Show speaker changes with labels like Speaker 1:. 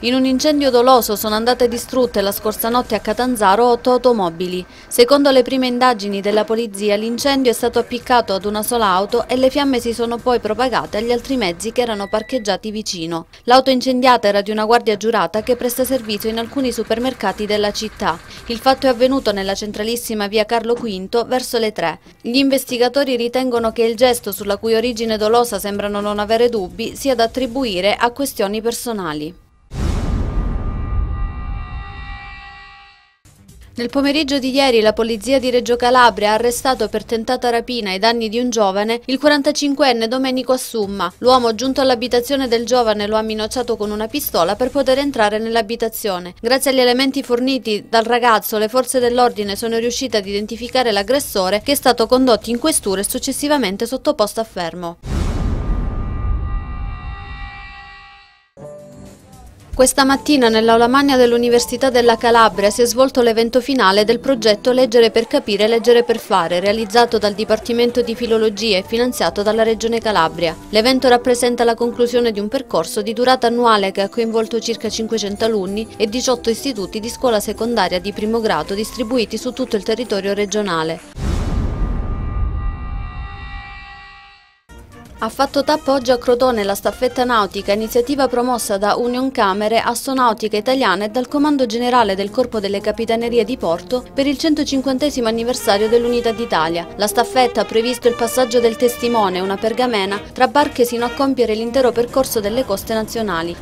Speaker 1: In un incendio doloso sono andate distrutte la scorsa notte a Catanzaro 8 automobili. Secondo le prime indagini della polizia, l'incendio è stato appiccato ad una sola auto e le fiamme si sono poi propagate agli altri mezzi che erano parcheggiati vicino. L'auto incendiata era di una guardia giurata che presta servizio in alcuni supermercati della città. Il fatto è avvenuto nella centralissima via Carlo V verso le 3. Gli investigatori ritengono che il gesto, sulla cui origine dolosa sembrano non avere dubbi, sia da attribuire a questioni personali. Nel pomeriggio di ieri la polizia di Reggio Calabria ha arrestato per tentata rapina ai danni di un giovane il 45enne Domenico Assumma. L'uomo, giunto all'abitazione del giovane, lo ha minacciato con una pistola per poter entrare nell'abitazione. Grazie agli elementi forniti dal ragazzo, le forze dell'ordine sono riuscite ad identificare l'aggressore, che è stato condotto in questura e successivamente sottoposto a fermo. Questa mattina nell'aula magna dell'Università della Calabria si è svolto l'evento finale del progetto Leggere per capire, leggere per fare, realizzato dal Dipartimento di Filologia e finanziato dalla Regione Calabria. L'evento rappresenta la conclusione di un percorso di durata annuale che ha coinvolto circa 500 alunni e 18 istituti di scuola secondaria di primo grado distribuiti su tutto il territorio regionale. Ha fatto tappo oggi a Crotone la staffetta nautica, iniziativa promossa da Unioncamere, Astonautica Italiana e dal Comando Generale del Corpo delle Capitanerie di Porto per il 150° anniversario dell'Unità d'Italia. La staffetta ha previsto il passaggio del testimone, una pergamena, tra barche sino a compiere l'intero percorso delle coste nazionali.